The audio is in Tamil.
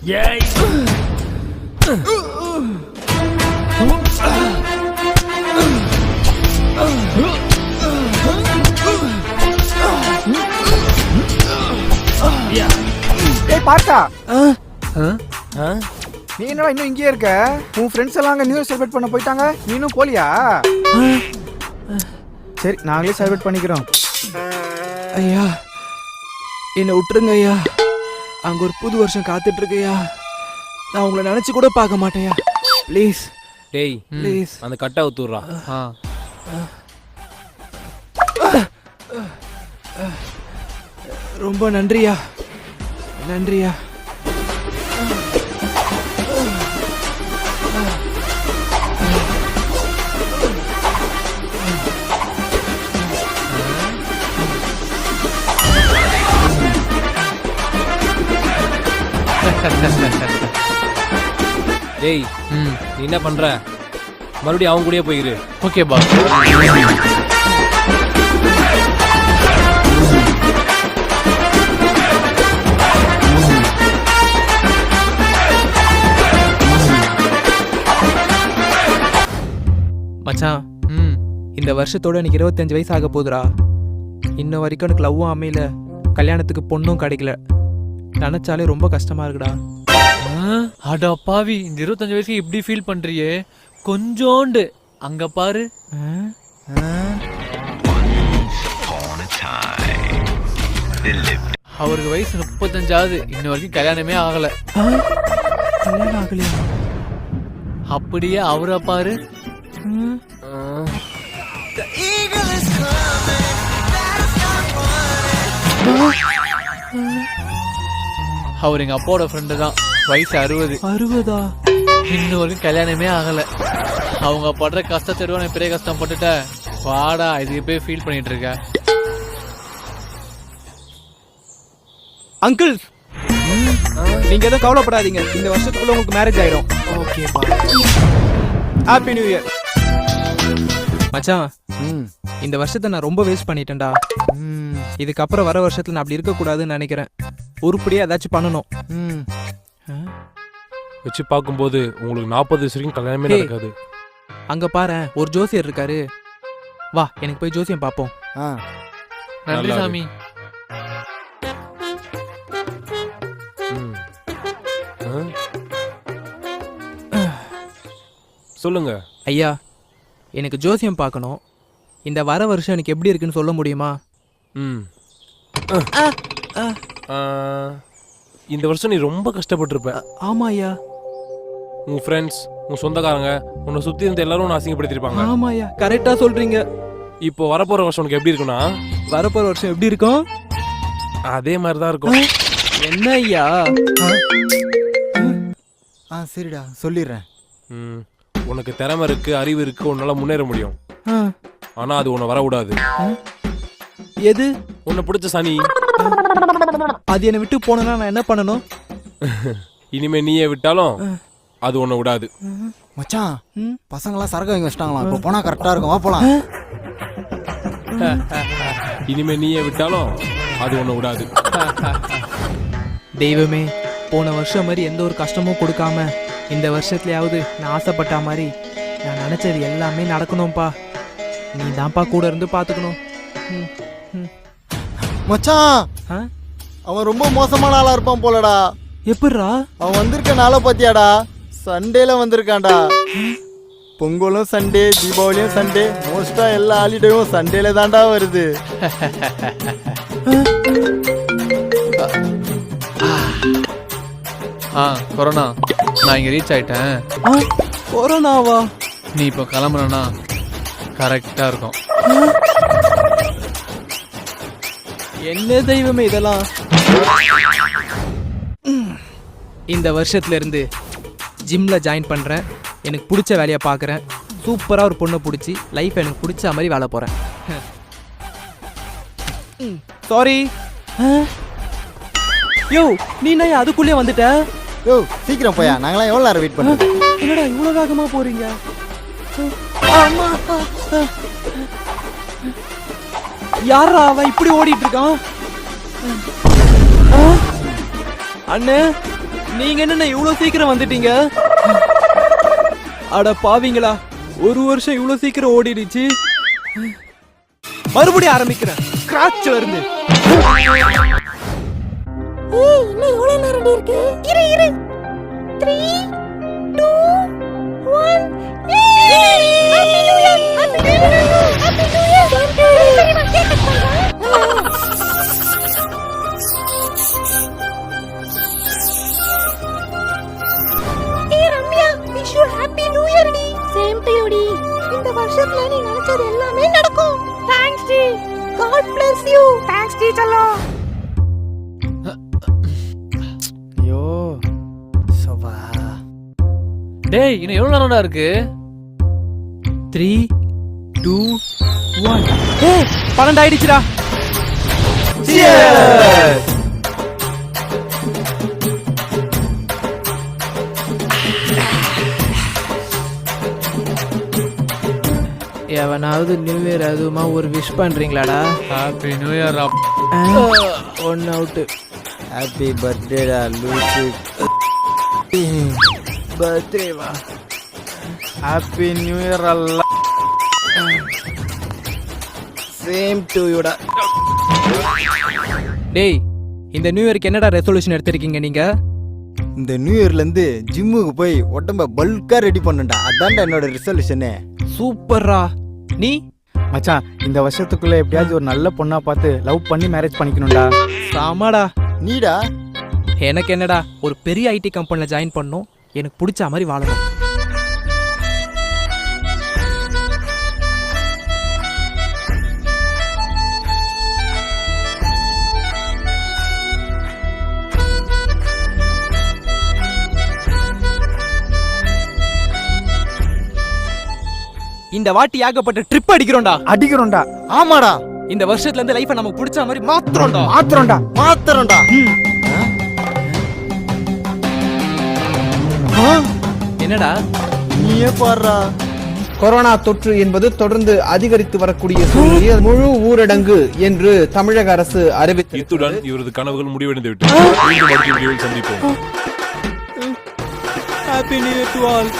ஏய் ஏய் பார்த்தா ஆ நீ என்னடா இன்னும் இங்கேயே இருக்க? உன் ஃப்ரெண்ட்ஸ் எல்லாம் அங்கே நியூ இயர் செலிப்ரேட் பண்ண போயிட்டாங்க, நீ இன்னும் போலியா? சரி நாங்களே செலிப்ரேட் பண்ணிக்கிறோம். ஐயா என்னை விட்டுருங்க ஐயா. அங்கே ஒரு புது வருஷம் காத்துட்டு இருக்கையா. நான் உங்களை நினச்சி கூட பார்க்க மாட்டேயா. ப்ளீஸ் டேய் ப்ளீஸ். அந்த கட்டை ஊத்துறா. ரொம்ப நன்றியா, நன்றியா. டேய் நீ என்ன பண்ற? மறுபடியும் அவங்க கூடயே போயிரு. Okay boss. மச்சான் இந்த வருஷத்தோட எனக்கு 25 வயசு ஆக போகுதுடா. இன்ன வரைக்கும் எனக்கு லவ்வும் அமையல, கல்யாணத்துக்கு பொண்ணும் கிடைக்கல. நினைச்சாலே ரொம்ப கஷ்டமா இருக்குடா. அடா பாவி, இந்த 25 வயசுக்கு இப்படி ஃபீல் பண்றியே? கொஞ்சோண்டு அங்க பாரு. அவருக்கு வயசு 35 இன்ன வரைக்கும் கல்யாணமே ஆகல. கல்யாணம் ஆகலையா? அப்படியே அவரை பாரு. அவர் எங்க அப்பாவோட ஃப்ரெண்டு தான். வயசு 60. 60ஆ? இன்னும் வரைக்கும் கல்யாணமே ஆகல. அவங்க படுற கஷ்டத்தை நான் பெரிய கஷ்டம் பட்டுட்ட. வாடா, இதுக்கு போய் ஃபீல் பண்ணிட்டு இருக்க. அங்கிள் நீங்க எதுவும் கவலைப்படாதீங்க, இந்த வருஷத்துக்குள்ள உங்களுக்கு மேரேஜ் ஆயிடும். ஓகேப்பா. Happy new year. மச்சான் இந்த வருஷத்தை நான் ரொம்ப வேஸ்ட் பண்ணிட்டேன்டா. இதுக்கப்புறம் வர வருஷத்துல நான் அப்படி இருக்கக்கூடாதுன்னு நினைக்கிறேன். உருப்படியா ஏதாச்சும் பண்ணணும். வச்சு பார்க்கும்போது உங்களுக்கு 40 வயசு வரைக்கும் கல்யாணமே நடக்காது. அங்க பாரு ஒரு ஜோசியர் இருக்காரு. வா எனக்கு போய் ஜோசியம் பார்ப்போம். நன்றி சாமி. சொல்லுங்க ஐயா, எனக்கு ஜோசியம் பார்க்கணும். இந்த வர வருஷம் எனக்கு எப்படி இருக்குன்னு சொல்ல முடியுமா? இந்த வருஷம் நீ ரொம்ப கஷ்டப்பட்டிருப்ப. ஆமா ஐயா. உன் ஃப்ரெண்ட்ஸ், உன் சொந்தக்காரங்க, உன்னை சுத்தி இருந்த எல்லாரும் உன்னை அசிங்கப்படுத்திருப்பாங்க. ஆமா ஐயா, கரெக்டா சொல்றீங்க. இப்போ வரப்போற வருஷம் உனக்கு எப்படி இருக்குன்னா, வரப்போற வருஷம் எப்படி இருக்கும்? அதே மாதிரிதான் இருக்கும். என்ன ஐயா? சரிடா சொல்லிடுறேன். உனக்கு திறமை இருக்கு, அறிவு இருக்கு, உன்னால முன்னேற முடியும். ஆனா அது உன்னை வரக்கூடாது. எது? உன்னை பிடிச்ச சனி. அது என்னை விட்டு போனா நான் என்ன பண்ணணும்? இனிமே நீயே விட்டாலும் அது உன்னை விடாது. மச்சான் பசங்களாம் சரக்கு வாங்கி வச்சிட்டாங்களாம், இப்போ போனா கரெக்டா இருக்கும், வா போலாம். இனிமே நீயே விட்டாலும் அது உன்னை விடாது. தெய்வமே, போன வருஷம் மாதிரி எந்த ஒரு கஷ்டமும் கொடுக்காம இந்த வருஷத்துலயாவது நான் ஆசைப்பட்ட மாதிரி நான் நினைச்சது எல்லாமே நடக்கணும்பா. நீ தான்ப்பா கூட இருந்து பாத்துக்கணும். மச்சான் அவன் ரொம்ப மோசமான ஆளா இருப்பான் போலடா. எப்படிரா? அவன் வந்திருக்க நாளை பாத்தியாடா? சண்டேல வந்திருக்கான்டா. பொங்கலும் சண்டே, தீபாவளியும் சண்டே, மோஸ்டா எல்லா ஹாலிடேவும் சண்டேல தான்டா வருது. கொரோனா, நான் இங்க ரீச் ஆயிட்டேன். கொரோனாவா? நீ இப்போ கிளம்புறனா கரெக்டா இருக்கும். என்ன தெய்வமே இதெல்லாம்? இந்த வருஷத்துல இருந்து ஜிம்ல ஜாயின் பண்றேன். எனக்கு பிடிச்ச வேலையை பார்க்குறேன். சூப்பரா ஒரு பொண்ணை பிடிச்சி லைஃப் எனக்கு பிடிச்ச மாதிரி வேலை போறேன். சாரி. யோ நீ என்ன அதுக்குள்ளே வந்துட்ட? யோ சீக்கிரம் போயா, நாங்களாம் எவ்வளோ நேரம் வெயிட் பண்ணுறோம். என்னடா இவ்வளோ வேகமாக போறீங்க? யாரா அவன் இப்படி ஓடிட்டு இருக்கான்? அண்ணே நீங்க என்ன இவ்வளவு சீக்கிரம் வந்துட்டீங்க? அட பாவிங்களா, ஒரு வருஷம் இவ்வளவு சீக்கிரம் ஓடிடுச்சு. மறுபடியும் ஆரம்பிக்கிறேன் ஸ்கிராட்ச்ல இருந்து. ஏய் இன்னும் எவ்வளவு நேரம் இருக்கு? இரு 3 2 1 happy new year happy new year சரிமா கேக் கட் பண்ணலாம். ஏய் Ramya wish you happy new year டி. சேம் டு யூ டி. இந்த வருஷத்துல நீ நினைச்சது எல்லாமே நடக்கும். தேங்க்ஸ் டி. God bless you. தேங்க்ஸ் டி செல்லம். ஐயோ சவா. டேய் இன்னும் எவ்வளவு நேரம்டா இருக்கு? 3 2 1 ஏய் 12 ஆயிடுச்சுடா. எவனாவது நியூ இயர் அதுமா ஒரு விஷ் பண்றீங்களாடா? Happy new year. One out. Happy பர்த்டேடா லூசு. பர்த்டே வா. ஹாப்பி நியூ இயர் அல்ல. சேம் டு யூடா. டேய் இந்த நியூ இயருக்கு என்னடா ரெசல்யூஷன் எடுத்திருக்கீங்க நீங்க? இந்த நியூ இயர்ல இருந்து ஜிம்முக்கு போய் உடம்ப பல்கா ரெடி பண்ணுடா. அதான்டா என்னோட ரிசல்யூஷனே. சூப்பர்ரா. நீ? மச்சான் இந்த வருஷத்துக்குள்ள எப்படியாவது ஒரு நல்ல பொண்ணா பார்த்து லவ் பண்ணி மேரேஜ் பண்ணிக்கணும்டா. சாமாடா. நீடா? எனக்கு என்னடா, ஒரு பெரிய ஐடி கம்பெனில ஜாயின் பண்ணணும், எனக்கு பிடிச்ச மாதிரி வாழணும். இந்த வாட்டி ஏகப்பட்ட ட்ரிப் அடிக்கிறோம்டா. ஆமாடா. இந்த வருஷத்துல இருந்து லைஃபை நமக்கு பிடிச்ச மாதிரி மாத்துறோம்டா. மாத்திரம்டா. என்னடா நீயே பாடுறா. கொரோனா தொற்று என்பது தொடர்ந்து அதிகரித்து வரக்கூடிய சூழ்நிலையில் முழு ஊரடங்கு என்று தமிழக அரசு அறிவித்தது. இத்துடன் இவரது கனவுகள் முடிவடைந்து விட்டது. மீண்டும் அடுத்த வீடியோவில் சந்திப்போம். Happy new year to all.